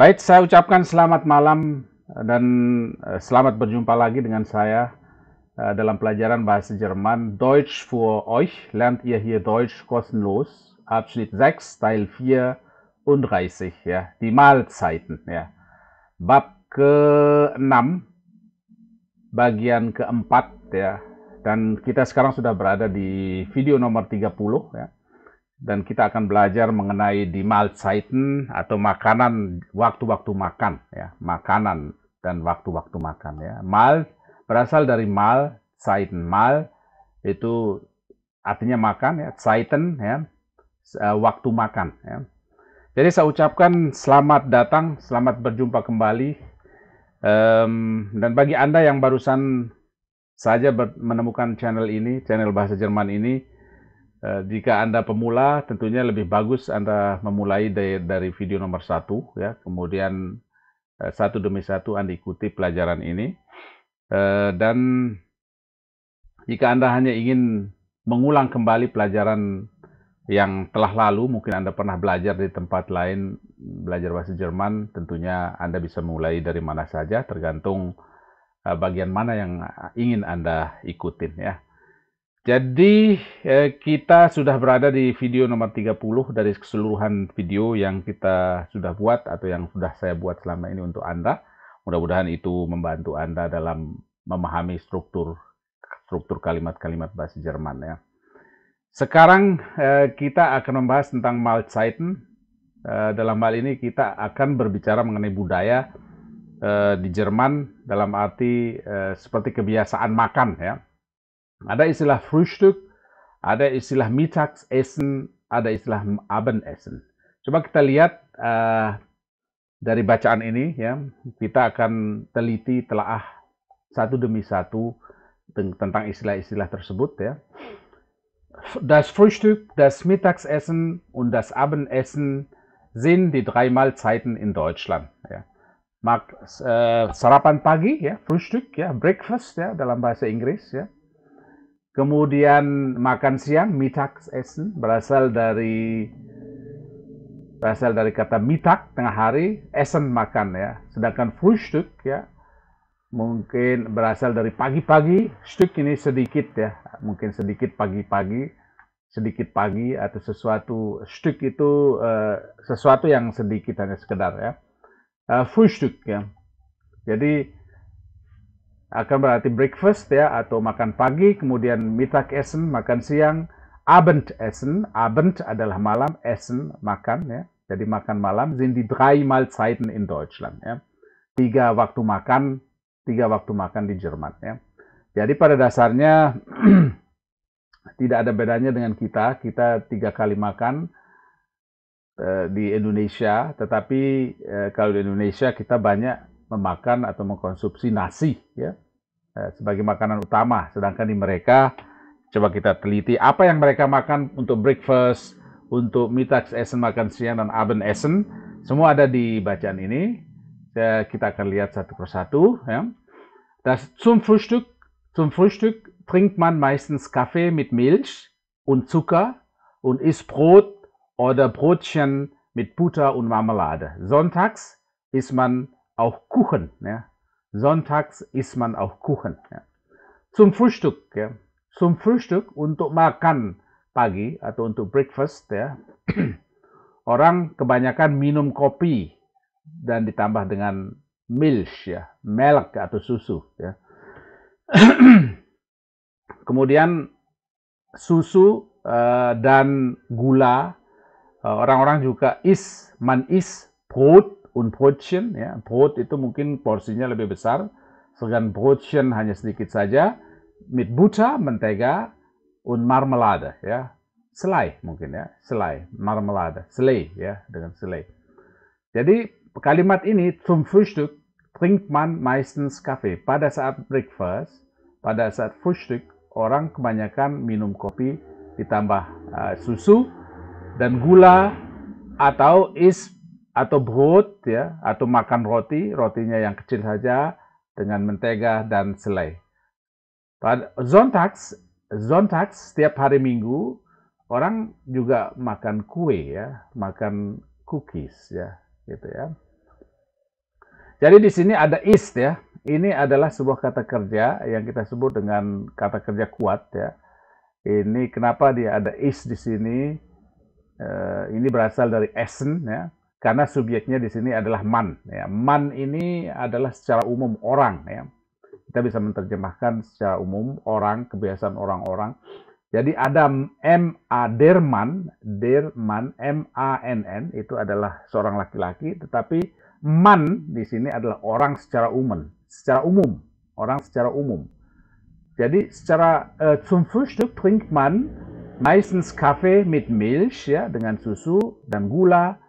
Baik, saya ucapkan selamat malam dan selamat berjumpa lagi dengan saya dalam pelajaran bahasa Jerman Deutsch für euch. Lernt ihr hier Deutsch kostenlos. Abschnitt 6, Teil 34, ya, die Mahlzeiten, ya. Bab ke-6, bagian keempat, ya. Dan kita sekarang sudah berada di video nomor 30, ya. Dan kita akan belajar mengenai die Mahlzeiten atau makanan, waktu-waktu makan, ya, makanan dan waktu-waktu makan, ya. Mahl berasal dari Mahlzeiten. Mahl itu artinya makan, ya. Zeiten, ya, waktu makan, ya. Jadi saya ucapkan selamat datang, selamat berjumpa kembali. Dan bagi Anda yang barusan saja menemukan channel ini, channel bahasa Jerman ini, jika Anda pemula, tentunya lebih bagus Anda memulai dari video nomor 1, ya. Kemudian satu demi satu Anda ikuti pelajaran ini. Dan jika Anda hanya ingin mengulang kembali pelajaran yang telah lalu, mungkin Anda pernah belajar di tempat lain, belajar bahasa Jerman, tentunya Anda bisa mulai dari mana saja, tergantung bagian mana yang ingin Anda ikutin, ya. Jadi kita sudah berada di video nomor 30 dari keseluruhan video yang kita sudah buat atau yang sudah saya buat selama ini untuk Anda. Mudah-mudahan itu membantu Anda dalam memahami struktur kalimat-kalimat bahasa Jerman, ya. Sekarang kita akan membahas tentang Mahlzeiten. Dalam hal ini kita akan berbicara mengenai budaya di Jerman dalam arti seperti kebiasaan makan, ya. Ada istilah Frühstück, ada istilah Mittagessen, ada istilah Abendessen. Coba kita lihat dari bacaan ini, ya. Kita akan teliti, telaah satu demi satu tentang istilah-istilah tersebut, ya. Das Frühstück, das Mittagessen und das Abendessen sind die 3 Mahlzeiten in Deutschland, ya. Sarapan pagi, ya, Frühstück, ya, breakfast, ya, dalam bahasa Inggris, ya. Kemudian makan siang, Mittagessen, berasal dari kata Mittag, tengah hari, Essen, makan, ya. Sedangkan Frühstück, ya, mungkin berasal dari pagi-pagi, Stück ini sedikit, ya, mungkin sedikit pagi-pagi, sedikit pagi atau sesuatu. Stück itu sesuatu yang sedikit, hanya sekedar, ya. Frühstück, ya. Jadi akan berarti breakfast, ya, atau makan pagi, kemudian Mittagessen, makan siang, Abendessen, Abend adalah malam, Essen, makan, ya. Jadi makan malam, sind die 3 Mahlzeiten in Deutschland, ya. Tiga waktu makan di Jerman, ya. Jadi pada dasarnya tidak ada bedanya dengan kita 3 kali makan di Indonesia, tetapi kalau di Indonesia kita banyak memakan atau mengkonsumsi nasi, ya, sebagai makanan utama. Sedangkan di mereka, coba kita teliti apa yang mereka makan untuk breakfast, untuk Mittagessen, makan siang, dan Abendessen. Semua ada di bacaan ini. Kita akan lihat satu persatu, ya. Zum Frühstück trinkt man meistens Kaffee mit Milch und Zucker und isst Brot oder Brotchen mit Butter und Marmelade. Sonntags isst man auch Kuchen, ja. Sonntags isst man auch Kuchen, ya. Zum Frühstück, ya. Zum Frühstück, untuk makan pagi atau untuk breakfast, ya. Orang kebanyakan minum kopi dan ditambah dengan Milch, ya, milk atau susu, ya. Kemudian susu dan gula. Orang-orang juga man isst Brot und Brötchen, ya. Brot itu mungkin porsinya lebih besar, sedangkan Brötchen hanya sedikit saja. Mit Butter, mentega, und Marmelade, ya. Selai mungkin, ya. Selai, marmelade, selai, ya, dengan selai. Jadi kalimat ini, zum Frühstück trinkt man meistens Kaffee. Pada saat breakfast, pada saat Frühstück, orang kebanyakan minum kopi ditambah susu dan gula, atau brot, ya, atau makan rotinya yang kecil saja dengan mentega dan selai. Pada Sonntags, setiap hari Minggu, orang juga makan kue, ya, makan cookies, ya, gitu, ya. Jadi di sini ada ist ya. Ini adalah sebuah kata kerja yang kita sebut dengan kata kerja kuat ya. Ini kenapa dia ada ist di sini? Ini berasal dari essen ya. Karena subjeknya di sini adalah man ya. Man ini adalah secara umum orang ya. Kita bisa menerjemahkan secara umum orang, kebiasaan orang-orang. Jadi ada der Mann, M-A-N-N, itu adalah seorang laki-laki, tetapi man di sini adalah orang secara umum, orang secara umum. Jadi secara zum Frühstück trinkt man meistens Kaffee mit Milch ya, dengan susu dan gula.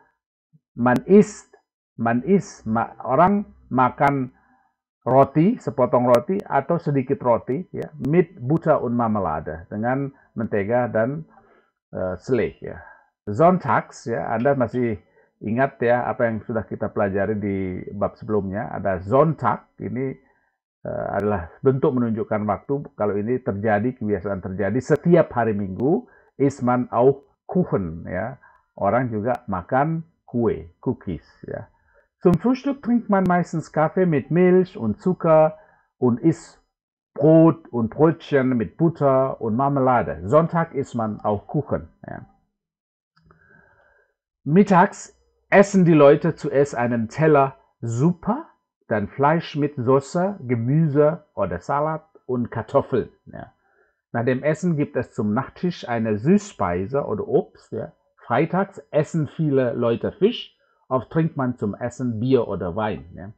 Man isst, orang makan roti, sepotong roti atau sedikit roti ya, mit Butter und Marmelade, dengan mentega dan selai ya. Sonntags ya, Anda masih ingat ya apa yang sudah kita pelajari di bab sebelumnya, ada Sonntag, ini adalah bentuk menunjukkan waktu. Kalau ini terjadi, kebiasaan terjadi setiap hari Minggu, isst man auch Kuchen ya. Orang juga makan kue, cookies ya. Zum Frühstück trinkt man meistens Kaffee mit Milch und Zucker und isst Brot und Brötchen mit Butter und Marmelade. Sonntag isst man auch Kuchen. Ja. Mittags essen die Leute zuerst einen Teller Suppe, dann Fleisch mit Soße, Gemüse oder Salat und Kartoffeln. Ja. Nach dem Essen gibt es zum Nachtisch eine Süßspeise oder Obst. Ja. Freitags essen viele Leute Fisch. Oft trinkt man zum Essen Bier oder Wein. Ya.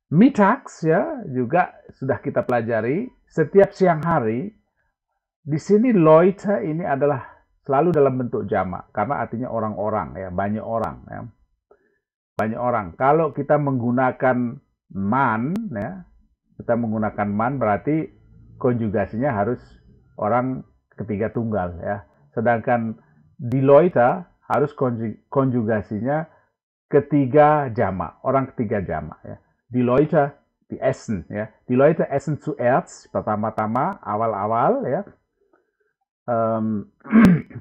Mittags ya juga sudah kita pelajari, setiap siang hari. Di sini Leute ini adalah selalu dalam bentuk jamak karena artinya orang-orang ya, banyak orang ya. Banyak orang. Kalau kita menggunakan man ya, kita menggunakan man berarti konjugasinya harus orang ketiga tunggal ya. Sedangkan di Leute harus konjugasinya ketiga jamak, orang ketiga jamak ya. Die Leute, die essen ya. Die Leute essen zuerst, pertama-tama, awal-awal ya.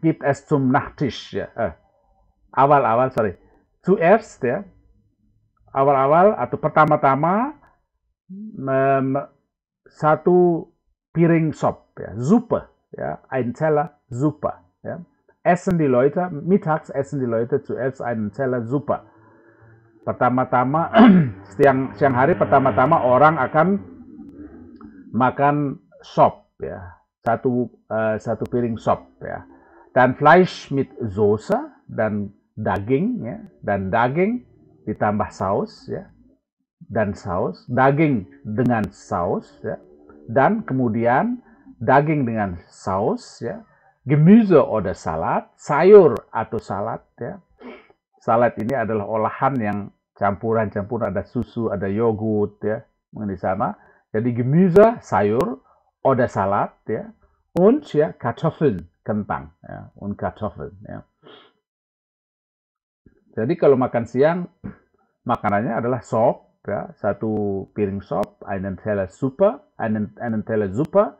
Gibt es zum Nachtisch ya. Awal-awal, sorry. Zuerst ya. Awal-awal atau pertama-tama satu piring sop ya. Suppe ya. Ein Teller Suppe ya. Essen die Leute, mittags essen die Leute zuerst einen Teller Suppe. Pertama-tama siang hari pertama-tama orang akan makan sop ya, satu piring sop ya, dan Fleisch mit Soße dan daging ya, dan daging ditambah saus ya, dan saus, daging dengan saus ya, dan kemudian daging dengan saus ya, Gemüse oder Salat, sayur atau salad ya. Salad ini adalah olahan yang campuran-campuran, ada susu, ada yogurt ya, di sana. Jadi Gemüse, sayur, oder Salat ya, und ya Kartoffeln, kentang ya, und Kartoffeln ya. Jadi kalau makan siang makanannya adalah sop ya, satu piring sop, einen Teller Suppe, einen Teller Suppe,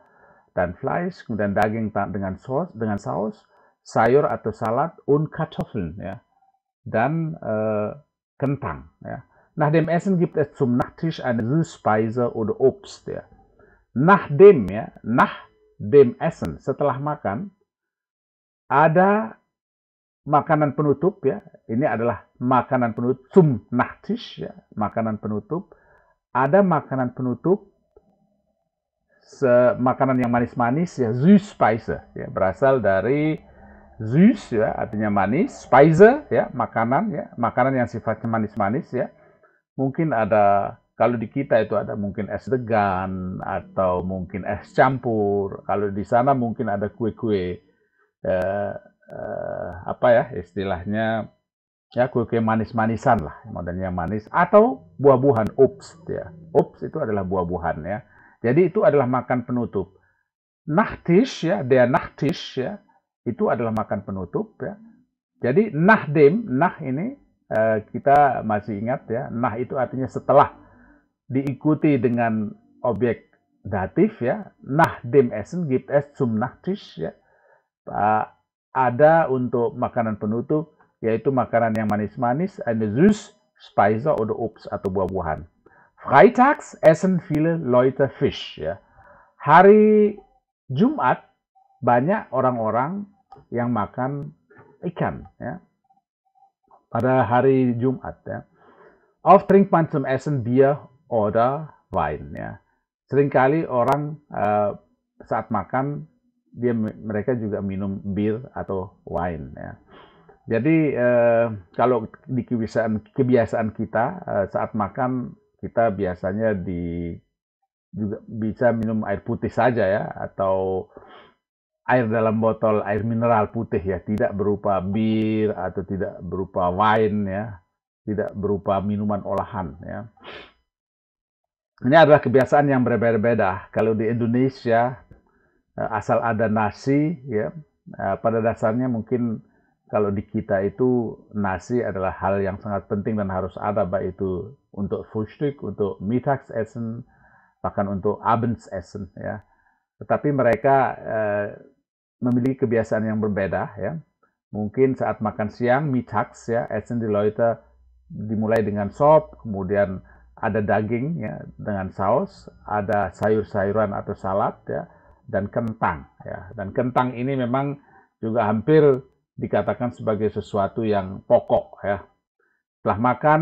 dan Fleisch, kemudian daging dengan saus, sayur atau salad, und Kartoffeln ya. Dan kentang. Ja. Nach dem Essen gibt es zum Nachtisch eine Süßspeise oder Obst. Ja. Nach dem Essen, setelah makan, ada makanan penutup ya. Ini adalah makanan penutup zum Nachtisch ya, makanan penutup. Ada makanan penutup, makanan yang manis-manis ya, Süßspeise ya, berasal dari süß ya, artinya manis, Speise ya, makanan yang sifatnya manis-manis ya. Mungkin ada, kalau di kita itu ada mungkin es degan atau mungkin es campur. Kalau di sana mungkin ada kue-kue apa ya istilahnya ya, kue-kue manis-manisan lah, modelnya manis, atau buah-buahan, Obst ya. Obst itu adalah buah-buahan ya. Jadi itu adalah makan penutup. Nachtisch ya, der Nachtisch ya, itu adalah makan penutup ya. Jadi nah ini kita masih ingat ya, nah itu artinya setelah, diikuti dengan objek datif ya. Nach dem Essen gibt es zum Nachtisch ya. Ada untuk makanan penutup, yaitu makanan yang manis-manis, eine Süßspeise oder Obst atau buah-buahan. Freitags essen viele Leute Fisch. Ya. Hari Jumat banyak orang-orang yang makan ikan. Ya. Pada hari Jumat. Ya. Oft trinkt man zum Essen Bier oder Wein. Ya. Seringkali orang saat makan mereka juga minum bir atau wine. Ya. Jadi kalau di kebiasaan kita saat makan kita biasanya juga bisa minum air putih saja ya, atau air dalam botol, air mineral putih ya, tidak berupa bir atau tidak berupa wine ya, tidak berupa minuman olahan ya. Ini adalah kebiasaan yang berbeda-beda. Kalau di Indonesia asal ada nasi ya, pada dasarnya mungkin kalau di kita itu nasi adalah hal yang sangat penting dan harus ada, baik itu untuk Frühstück, untuk Mittagsessen, bahkan untuk Abendsessen ya. Tetapi mereka memiliki kebiasaan yang berbeda ya. Mungkin saat makan siang, Mittags ya, essen die Leute dimulai dengan sop, kemudian ada daging ya dengan saus, ada sayur-sayuran atau salad ya, dan kentang ya. Dan kentang ini memang juga hampir dikatakan sebagai sesuatu yang pokok ya. Setelah makan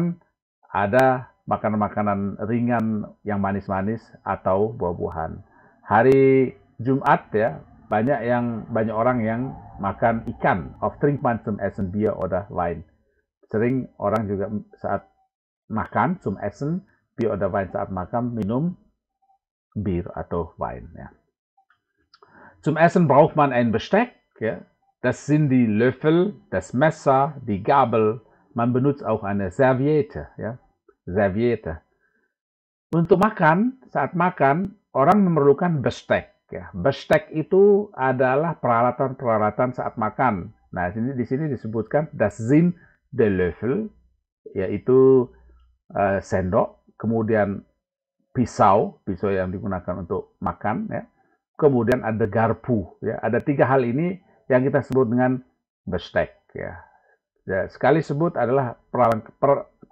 ada makanan-makanan ringan yang manis-manis atau buah-buahan. Hari Jumat ya banyak orang yang makan ikan. Oft trinkt man zum Essen Bier oder Wein. Sering orang juga saat makan zum Essen Bier oder Wein, saat makan minum bir atau wine ya. Zum Essen braucht man ein Besteck ya. Das sind die Löffel, das Messer, die Gabel. Man benutzt auch eine Serviette. Ya. Serviette. Untuk makan, saat makan, orang memerlukan bestek. Ya. Bestek itu adalah peralatan-peralatan saat makan. Nah, di sini disebutkan das sind die Löffel, yaitu sendok, kemudian pisau yang digunakan untuk makan. Ya. Kemudian ada garpu. Ya. Ada 3 hal ini yang kita sebut dengan bestek ya. Sekali sebut adalah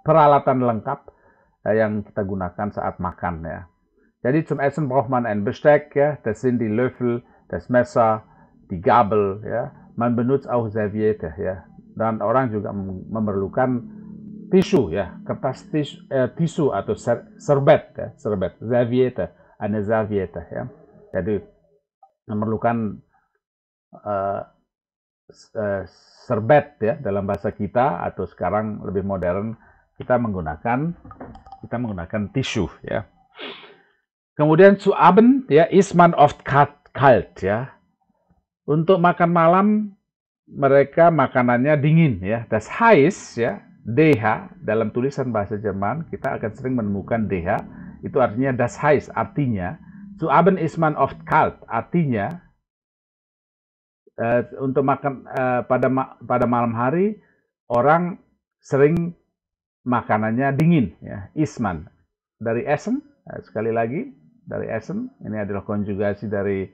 peralatan lengkap yang kita gunakan saat makan ya. Jadi zum Essen braucht man ein Besteck ya, das sind die Löffel, das Messer, die Gabel ya. Man benutzt auch Serviette ya. Dan orang juga memerlukan tisu ya, kertas tisu atau serbet ya, serbet, Serviette, eine Serviette ya. Jadi memerlukan serbet ya dalam bahasa kita, atau sekarang lebih modern kita menggunakan tisu ya. Kemudian zu Abend ya isst man oft kalt ya. Untuk makan malam mereka makanannya dingin ya. Das heißt ya, DH dalam tulisan bahasa Jerman kita akan sering menemukan DH, itu artinya das heißt, artinya zu Abend isst man oft kalt, artinya untuk makan pada malam hari orang sering makanannya dingin ya. Isman dari Essen, sekali lagi dari Essen, ini adalah konjugasi dari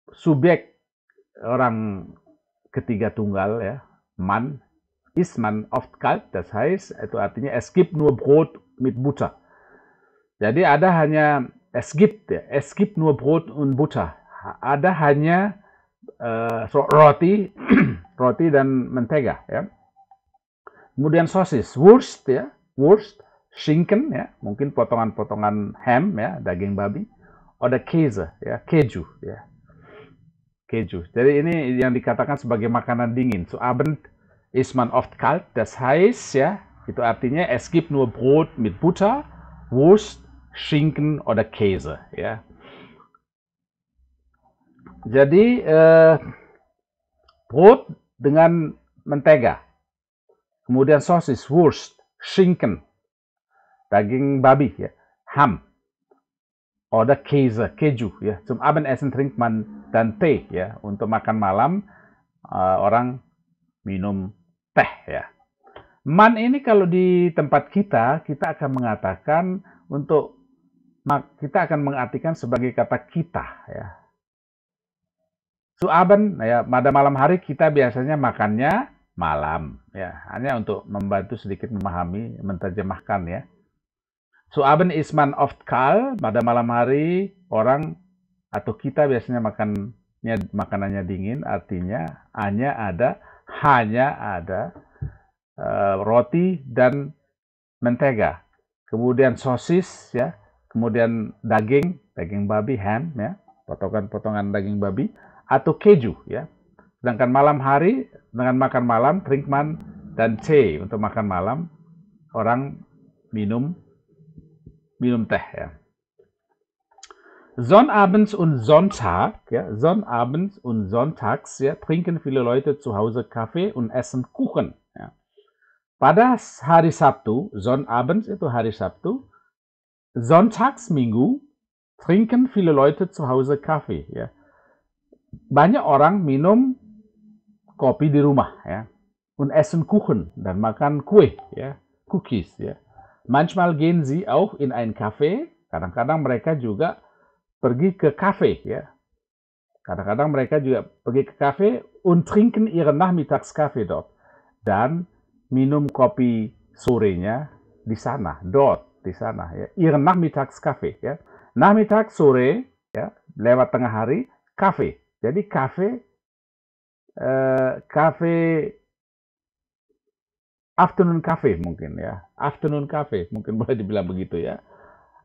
subjek orang ketiga tunggal ya, man. Isman oft kalt, das heißt itu artinya es gibt nur Brot mit Butter. Jadi ada hanya es gibt nur Brot und Butter. Ada hanya roti dan mentega ya. Kemudian sosis, Wurst ya, Wurst, Schinken ya, mungkin potongan-potongan ham ya, daging babi, ada Käse ya, keju ya. Keju. Jadi ini yang dikatakan sebagai makanan dingin. Zu Abend isst man oft kalt, das heißt ya, itu artinya es gibt nur Brot mit Butter, Wurst, Schinken oder Käse ya. Jadi brot dengan mentega, kemudian sosis, Wurst, Schinken, daging babi ya, ham, oder Käse, keju ya. Zum Abendessen trinkt man dan teh ya. Untuk makan malam orang minum teh ya. Man ini kalau di tempat kita akan mengatakan kita akan mengartikan sebagai kata kita ya. Zu Abend, ya, pada malam hari kita biasanya makannya malam, ya. Hanya untuk membantu sedikit memahami, menerjemahkan ya. Zu Abend ist man oft kalt, pada malam hari orang atau kita biasanya makanannya dingin, artinya hanya ada roti dan mentega. Kemudian sosis ya, kemudian daging babi, ham ya, potongan-potongan daging babi atau keju ya. Sedangkan malam hari dengan makan malam, Trinkman dan teh untuk makan malam, orang minum teh ya. Sonnabends und Sonntag, ja, Sonnabends und Sonntags ja, trinken viele Leute zu Hause Kaffee und essen Kuchen. Ja. Pada hari Sabtu, Sonnabends itu hari Sabtu, Sonntags Minggu, trinken viele Leute zu Hause Kaffee. Ya. Banyak orang minum kopi di rumah, ya, und essen Kuchen dan makan kue, ya, cookies, ya. Manchmal gehen sie auch in ein Café. Kadang-kadang mereka juga pergi ke kafe, ya. Kadang-kadang mereka juga pergi ke kafe und trinken ihren Nachmittagskaffee dort dan minum kopi sorenya di sana, di sana, ya. Ihren Nachmittagskaffee, ya. Nachmittag sore, ya, lewat tengah hari, kafe. Jadi kafe afternoon cafe mungkin ya, afternoon cafe mungkin boleh dibilang begitu ya,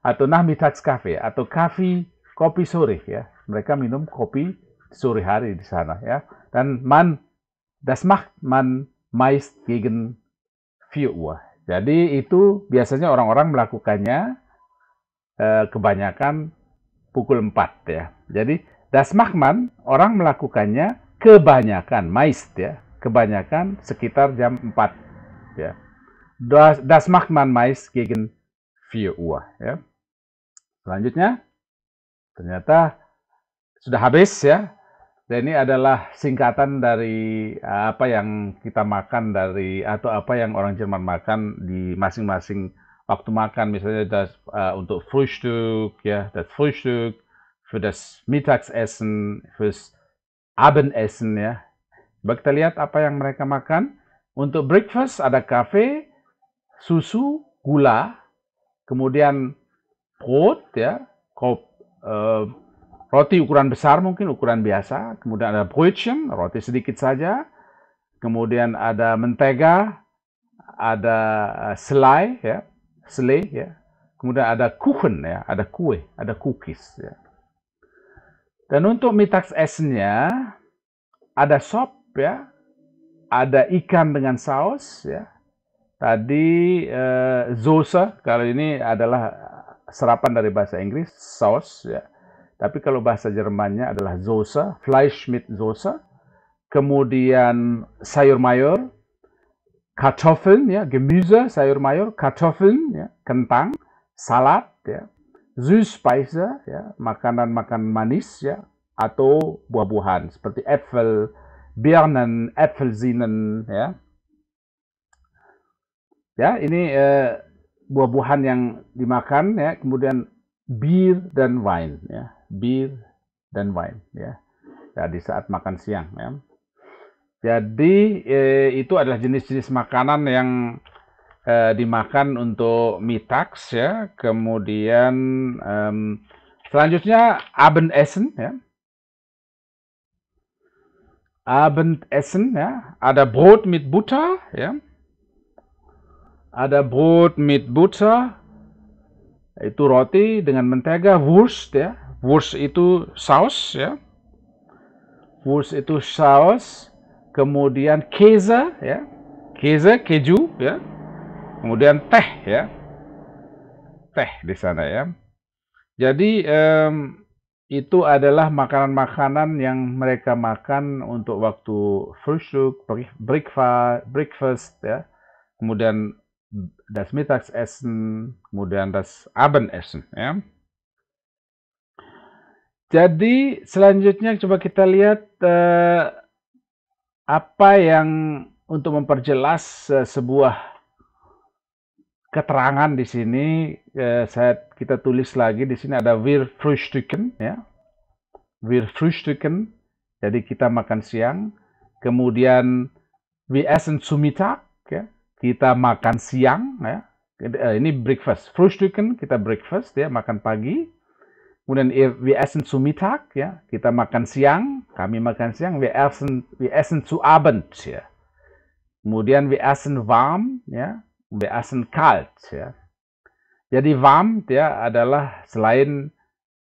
atau Nachmittagscafe atau kopi sore ya, mereka minum kopi sore hari di sana ya, dan das macht man meist gegen 4 Uhr. Jadi itu biasanya orang-orang melakukannya kebanyakan pukul 4 ya. Jadi das macht man, orang melakukannya kebanyakan, meist ya, kebanyakan sekitar jam 4 ya. Das macht man meist gegen 4 Uhr ya. Selanjutnya ternyata sudah habis ya. Dan ini adalah singkatan dari apa yang kita makan atau apa yang orang Jerman makan di masing-masing waktu makan. Misalnya untuk Frühstück ya, das Frühstück, für das Mittagessen, fürs Abendessen ya. Coba kita lihat apa yang mereka makan. Untuk breakfast ada kafe, susu, gula, kemudian brot ya, roti ukuran besar mungkin, ukuran biasa, kemudian ada Brötchen, roti sedikit saja, kemudian ada mentega, ada selai ya, kemudian ada Kuchen ya, ada kue, ada cookies ya. Dan untuk Mittagessennya ada sop ya, ada ikan dengan saus ya. Tadi Soße, kalau ini adalah serapan dari bahasa Inggris, saus ya. Tapi kalau bahasa Jermannya adalah Soße, Fleisch mit Soße. Kemudian sayur mayur, Kartoffeln ya, Gemüse, sayur mayur, Kartoffeln ya, kentang, salad ya. Süßspeise ya, makanan manis ya, atau buah-buahan seperti Äpfel, Birnen, Äpfelsinen ya. Ya, ini buah-buahan yang dimakan ya, kemudian bir dan wine ya, bir dan wine ya. Ya, di saat makan siang ya. Jadi itu adalah jenis-jenis makanan yang dimakan untuk mittags ya. Kemudian selanjutnya Abendessen ya. Abendessen ya, ada Brot mit Butter ya. Ada Brot mit Butter, itu roti dengan mentega, Wurst ya. Wurst itu saus ya. Wurst itu saus. Kemudian Käse ya. Käse, keju ya. Kemudian teh ya. Teh di sana ya. Jadi itu adalah makanan-makanan yang mereka makan untuk waktu Frühstück, breakfast ya. Kemudian das Mittagessen, kemudian das Abendessen ya. Jadi selanjutnya coba kita lihat apa yang untuk memperjelas sebuah keterangan di sini kita tulis lagi di sini ada wir frühstücken ya. Wir frühstücken. Jadi kita makan siang. Kemudian Wir essen zu Mittag, ya. Kita makan siang, ya. Ini breakfast. Frühstücken, kita breakfast, ya, makan pagi. Kemudian wir essen zu Mittag, ya. Kita makan siang, kami makan siang. Wir essen zu Abend, ya. Kemudian wir essen warm, ya. Wir essen kalt, ya. Jadi warm, ya, adalah selain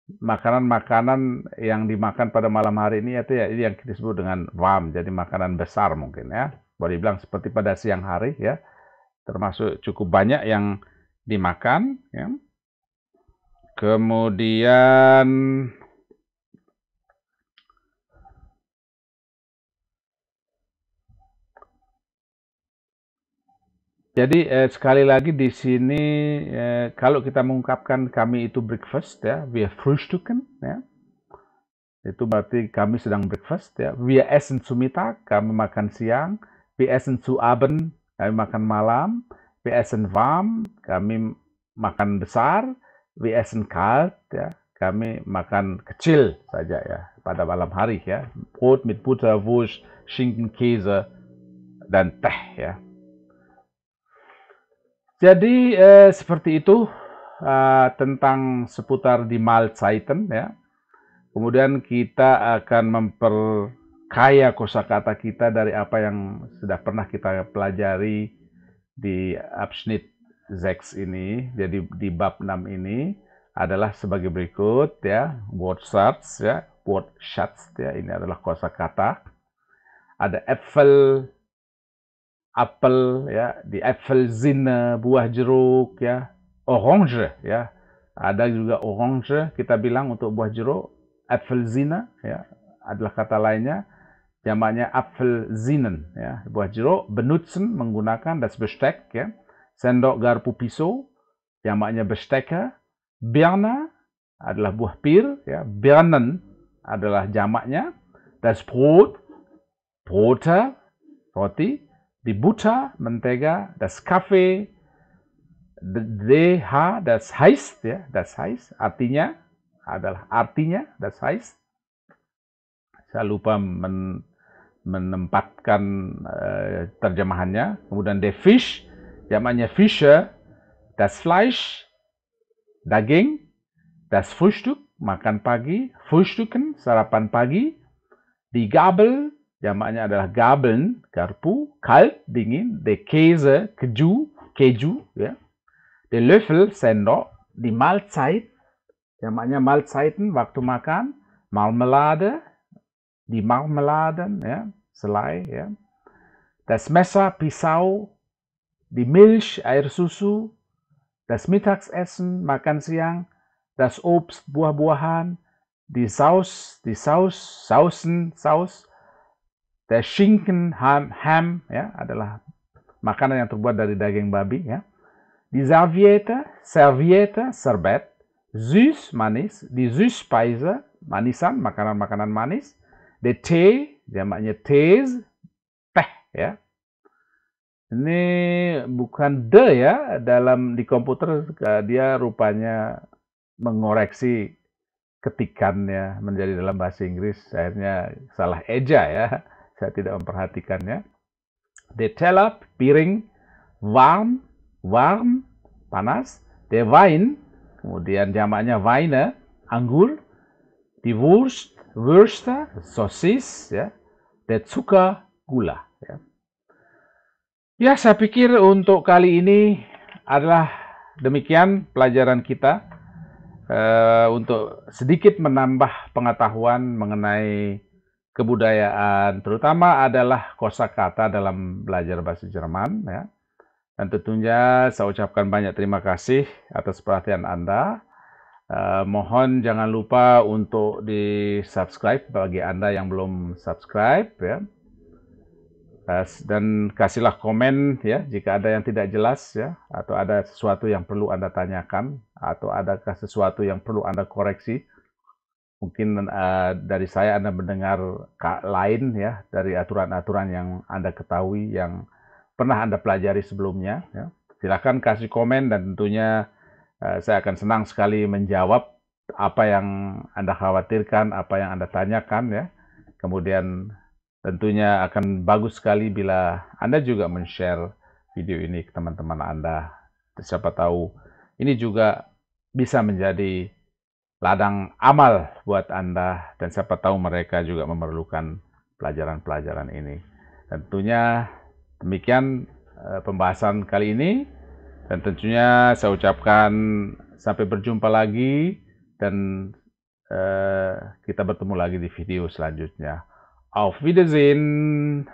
makanan-makanan yang dimakan pada malam hari ini, itu ya, ini yang disebut dengan warm, jadi makanan besar mungkin, ya. Boleh dibilang seperti pada siang hari, ya, termasuk cukup banyak yang dimakan, ya. Kemudian jadi sekali lagi di sini kalau kita mengungkapkan kami itu breakfast, ya, wir frühstücken, ya, itu berarti kami sedang breakfast, ya. Wir essen zu Mittag, kami makan siang. Wir essen zu Abend, kami makan malam. Wir essen warm, kami makan besar. Wir essen kalt, ya, kami makan kecil saja, ya, pada malam hari, ya. Brot mit Butter, Wurst, Schinken, Käse, dan teh, ya. Jadi seperti itu tentang seputar die Mahlzeiten, ya. Kemudian kita akan memperkaya kosakata kita dari apa yang sudah pernah kita pelajari di Abschnitt 6 ini. Jadi di bab 6 ini adalah sebagai berikut, ya. Wortschatz, ya. Wortschatz, ya. Ini adalah kosakata. Ada apel, ya, di Apfelsine, buah jeruk, ya, orange, ya, ada juga orange kita bilang untuk buah jeruk, Apfelsine, ya, adalah kata lainnya, jamaknya Apfelsinen, ya, buah jeruk, benutzen, menggunakan, das Besteck, ya, sendok, garpu, pisau, jamaknya Bestecke, Birne adalah buah pir, ya, Birnen adalah jamaknya, das Brot, Brote, roti, die Butter, mentega, das Kaffee, DH, das heißt, ya, das heißt, artinya, das heißt. Saya lupa menempatkan terjemahannya. Kemudian der Fisch, jamaknya Fische, das Fleisch, daging, das Frühstück, makan pagi, Frühstücken, sarapan pagi, die Gabel, jamaknya adalah Gabeln, garpu, kalt, dingin, der Käse, keju, ya. Der Löffel, sendok, die Mahlzeit, jamaknya Mahlzeiten, waktu makan, Marmelade, die Marmeladen, ya, selai, ya. Das Messer, pisau, die Milch, air susu, das Mittagessen, makan siang, das Obst, buah-buahan, die Saus, Saus, der Schinken, Ham, ya, adalah makanan yang terbuat dari daging babi, ya. Die Serviette, serbet, süß, manis, die Süßspeise, manisan, makanan-makanan manis, der Tee, jamaknya tees, teh, ya. Ini bukan de, ya, di komputer dia rupanya mengoreksi ketikannya menjadi dalam bahasa Inggris, akhirnya salah eja, ya. Saya tidak memperhatikannya. Der Teller, piring, warm, panas. Der Wein, kemudian jamaknya Weine, anggur. Die Würste, sosis, ya. Der Zucker, gula, ya. Ya, saya pikir untuk kali ini adalah demikian pelajaran kita untuk sedikit menambah pengetahuan mengenai kebudayaan, terutama adalah kosakata dalam belajar bahasa Jerman, ya. Dan tentunya saya ucapkan banyak terima kasih atas perhatian Anda. Mohon jangan lupa untuk di-subscribe bagi Anda yang belum subscribe, ya. Dan kasihlah komen, ya, jika ada yang tidak jelas, ya, atau ada sesuatu yang perlu Anda tanyakan, atau adakah sesuatu yang perlu Anda koreksi. Mungkin dari saya Anda mendengar lain, ya, dari aturan-aturan yang Anda ketahui, yang pernah Anda pelajari sebelumnya, ya. Silakan kasih komen dan tentunya saya akan senang sekali menjawab apa yang Anda khawatirkan, apa yang Anda tanyakan, ya. Kemudian tentunya akan bagus sekali bila Anda juga men-share video ini ke teman-teman Anda. Siapa tahu ini juga bisa menjadi ladang amal buat Anda, dan siapa tahu mereka juga memerlukan pelajaran-pelajaran ini. Tentunya demikian pembahasan kali ini, dan tentunya saya ucapkan sampai berjumpa lagi, dan kita bertemu lagi di video selanjutnya. Auf Wiedersehen!